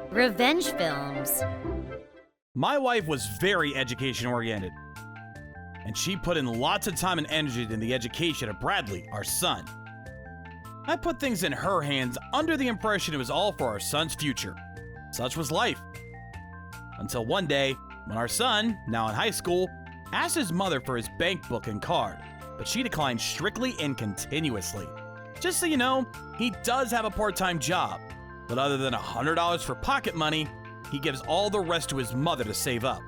Revenge films. My wife was very education-oriented, and she put in lots of time and energy in the education of Bradley, our son. I put things in her hands under the impression it was all for our son's future. Such was life. Until one day, when our son, now in high school, asked his mother for his bank book and card, but she declined strictly and continuously. Just so you know, he does have a part-time job, but other than $100 for pocket money, he gives all the rest to his mother to save up.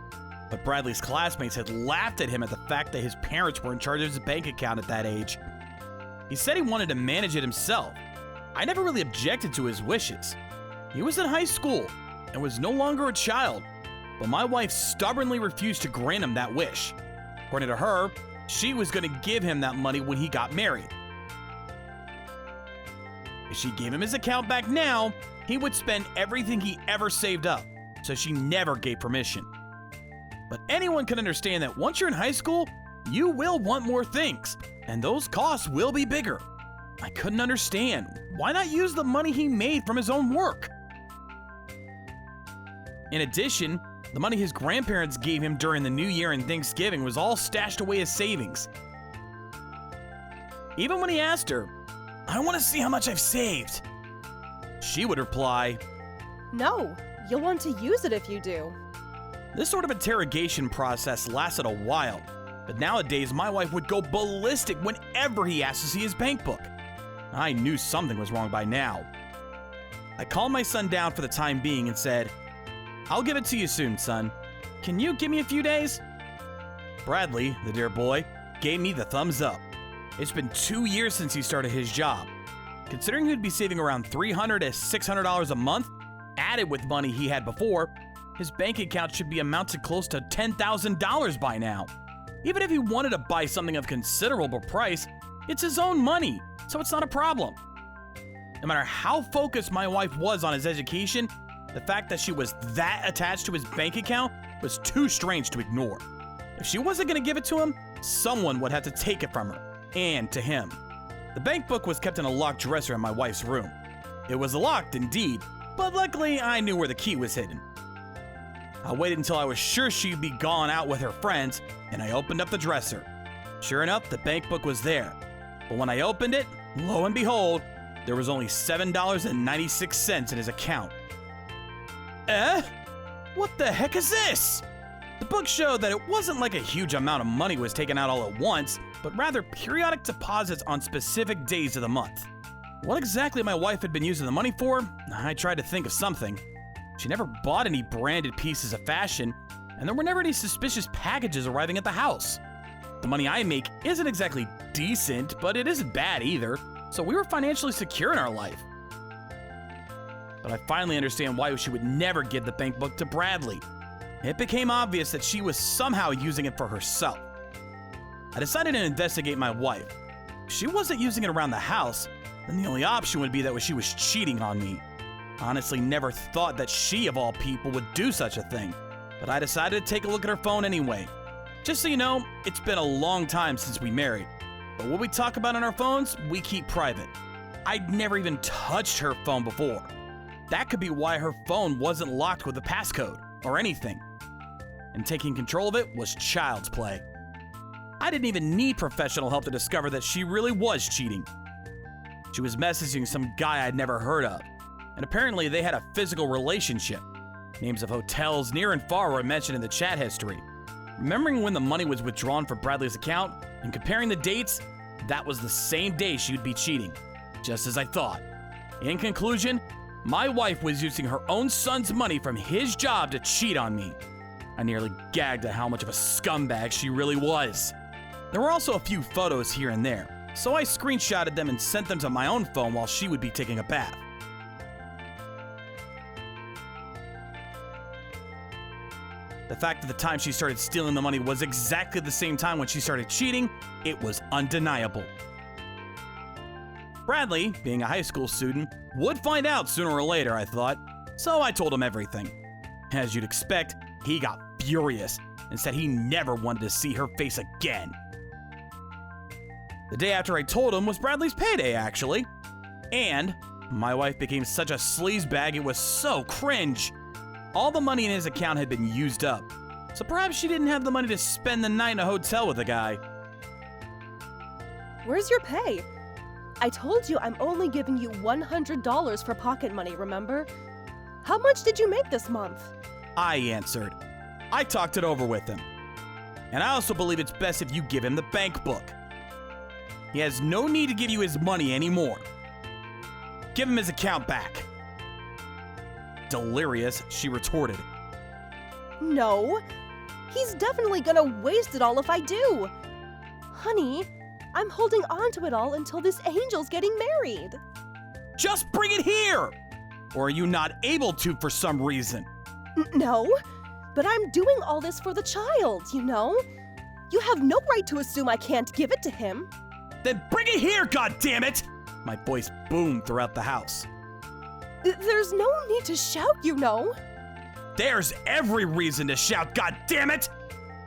But Bradley's classmates had laughed at him at the fact that his parents were in charge of his bank account at that age. He said he wanted to manage it himself. I never really objected to his wishes. He was in high school and was no longer a child, but my wife stubbornly refused to grant him that wish. According to her, she was going to give him that money when he got married. If she gave him his account back now, he would spend everything he ever saved up, so she never gave permission. But anyone can understand that once you're in high school, you will want more things, and those costs will be bigger. I couldn't understand. Why not use the money he made from his own work? In addition, the money his grandparents gave him during the New Year and Thanksgiving was all stashed away as savings. Even when he asked her, "I want to see how much I've saved," she would reply, "No, you'll want to use it if you do." This sort of interrogation process lasted a while, but nowadays my wife would go ballistic whenever he asked to see his bank book. I knew something was wrong by now. I calmed my son down for the time being and said, "I'll give it to you soon, son. Can you give me a few days?" Bradley, the dear boy, gave me the thumbs up. It's been 2 years since he started his job. Considering he'd be saving around $300 to $600 a month, added with money he had before, his bank account should be amounted close to $10,000 by now. Even if he wanted to buy something of considerable price, it's his own money, so it's not a problem. No matter how focused my wife was on his education, the fact that she was that attached to his bank account was too strange to ignore. If she wasn't going to give it to him, someone would have to take it from her, and to him. The bank book was kept in a locked dresser in my wife's room. It was locked indeed, but luckily I knew where the key was hidden. I waited until I was sure she'd be gone out with her friends, and I opened up the dresser. Sure enough, the bank book was there. But when I opened it, lo and behold, there was only $7.96 in his account. What the heck is this? The book showed that it wasn't like a huge amount of money was taken out all at once, but rather periodic deposits on specific days of the month. What exactly my wife had been using the money for, I tried to think of something. She never bought any branded pieces of fashion, and there were never any suspicious packages arriving at the house. The money I make isn't exactly decent, but it isn't bad either, so we were financially secure in our life. But I finally understand why she would never give the bank book to Bradley. It became obvious that she was somehow using it for herself. I decided to investigate my wife. If she wasn't using it around the house, then the only option would be that she was cheating on me. Honestly, never thought that she, of all people, would do such a thing, but I decided to take a look at her phone anyway. Just so you know, it's been a long time since we married, but what we talk about on our phones, we keep private. I'd never even touched her phone before. That could be why her phone wasn't locked with a passcode or anything, and taking control of it was child's play. I didn't even need professional help to discover that she really was cheating. She was messaging some guy I'd never heard of, and apparently they had a physical relationship. Names of hotels near and far were mentioned in the chat history. Remembering when the money was withdrawn from Bradley's account and comparing the dates, that was the same day she would be cheating, just as I thought. In conclusion, my wife was using her own son's money from his job to cheat on me. I nearly gagged at how much of a scumbag she really was. There were also a few photos here and there, so I screenshotted them and sent them to my own phone while she would be taking a bath. The fact that the time she started stealing the money was exactly the same time when she started cheating, it was undeniable. Bradley, being a high school student, would find out sooner or later, I thought, so I told him everything. As you'd expect, he got furious and said he never wanted to see her face again. The day after I told him was Bradley's payday, actually. And my wife became such a sleazebag it was so cringe. All the money in his account had been used up, so perhaps she didn't have the money to spend the night in a hotel with the guy. Where's your pay? I told you I'm only giving you $100 for pocket money, remember? How much did you make this month? I answered. I talked it over with him. And I also believe it's best if you give him the bank book. He has no need to give you his money anymore. Give him his account back. Delirious, she retorted. No. He's definitely gonna waste it all if I do. Honey, I'm holding on to it all until this angel's getting married. Just bring it here! Or are you not able to for some reason? No, but I'm doing all this for the child, you know? You have no right to assume I can't give it to him. Then bring it here, goddammit! My voice boomed throughout the house. There's no need to shout, you know. There's every reason to shout, goddammit!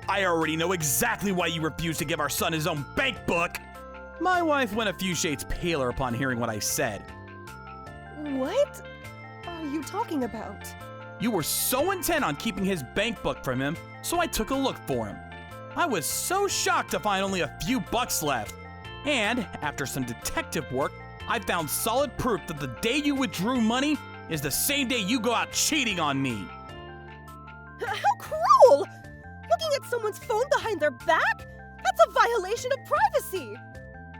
I already know exactly why you refuse to give our son his own bank book. My wife went a few shades paler upon hearing what I said. What are you talking about? You were so intent on keeping his bank book from him, so I took a look for him. I was so shocked to find only a few bucks left. And after some detective work, I found solid proof that the day you withdrew money is the same day you go out cheating on me. How cruel! Looking at someone's phone behind their back? That's a violation of privacy!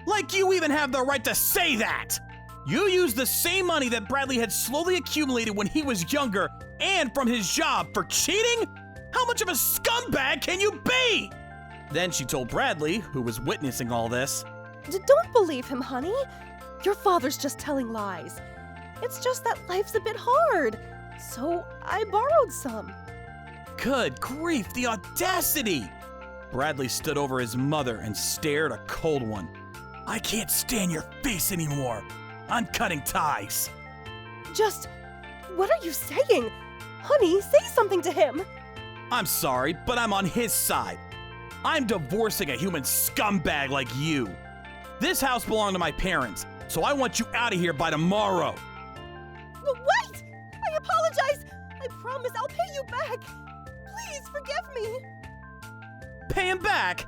Like you even have the right to say that! You used the same money that Bradley had slowly accumulated when he was younger and from his job for cheating? How much of a scumbag can you be? Then she told Bradley, who was witnessing all this. Don't believe him, honey. Your father's just telling lies. It's just that life's a bit hard, so I borrowed some. Good grief, the audacity! Bradley stood over his mother and stared a cold one. I can't stand your face anymore. I'm cutting ties. Just, what are you saying? Honey, say something to him. I'm sorry, but I'm on his side. I'm divorcing a human scumbag like you. This house belonged to my parents, so I want you out of here by tomorrow. Wait! I apologize! I promise I'll pay you back! Please forgive me! Pay him back?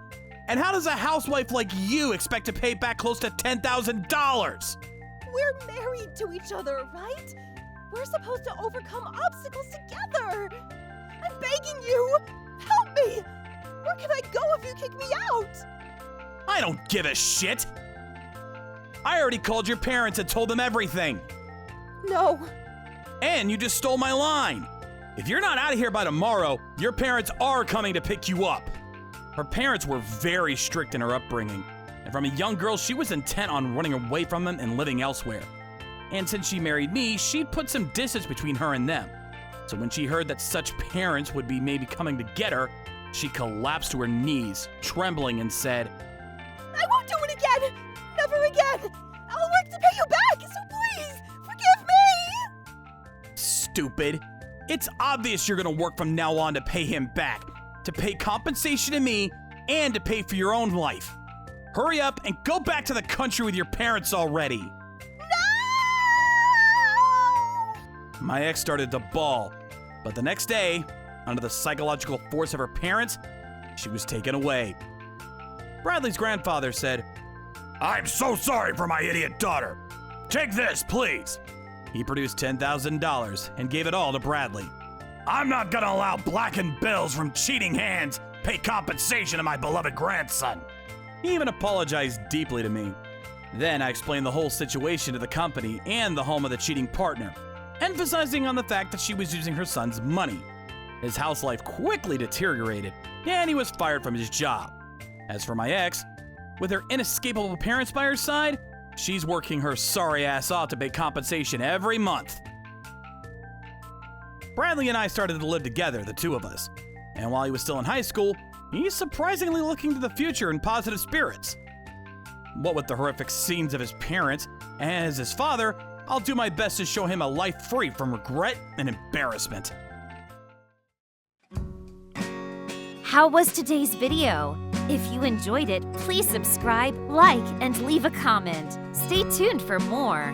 And how does a housewife like you expect to pay back close to $10,000? We're married to each other, right? We're supposed to overcome obstacles together! I'm begging you! Help me! Where can I go if you kick me out? I don't give a shit! I already called your parents and told them everything. No. And you just stole my line. If you're not out of here by tomorrow, your parents are coming to pick you up. Her parents were very strict in her upbringing, and from a young girl, she was intent on running away from them and living elsewhere. And since she married me, she'd put some distance between her and them. So when she heard that such parents would be maybe coming to get her, she collapsed to her knees, trembling, and said, I won't do it again! Never again! I'll work to pay you back, so please, forgive me! Stupid. It's obvious you're gonna work from now on to pay him back, to pay compensation to me, and to pay for your own life. Hurry up and go back to the country with your parents already. No! My ex started to bawl, but the next day, under the psychological force of her parents, she was taken away. Bradley's grandfather said, I'm so sorry for my idiot daughter. Take this, please. He produced $10,000 and gave it all to Bradley. I'm not gonna allow blackened bills from cheating hands pay compensation to my beloved grandson. He even apologized deeply to me. Then I explained the whole situation to the company and the home of the cheating partner, emphasizing on the fact that she was using her son's money. His house life quickly deteriorated, and he was fired from his job. As for my ex, with her inescapable parents by her side, she's working her sorry ass off to pay compensation every month. Bradley and I started to live together, the two of us. And while he was still in high school, he's surprisingly looking to the future in positive spirits. What with the horrific scenes of his parents, and as his father, I'll do my best to show him a life free from regret and embarrassment. How was today's video? If you enjoyed it, please subscribe, like, and leave a comment. Stay tuned for more.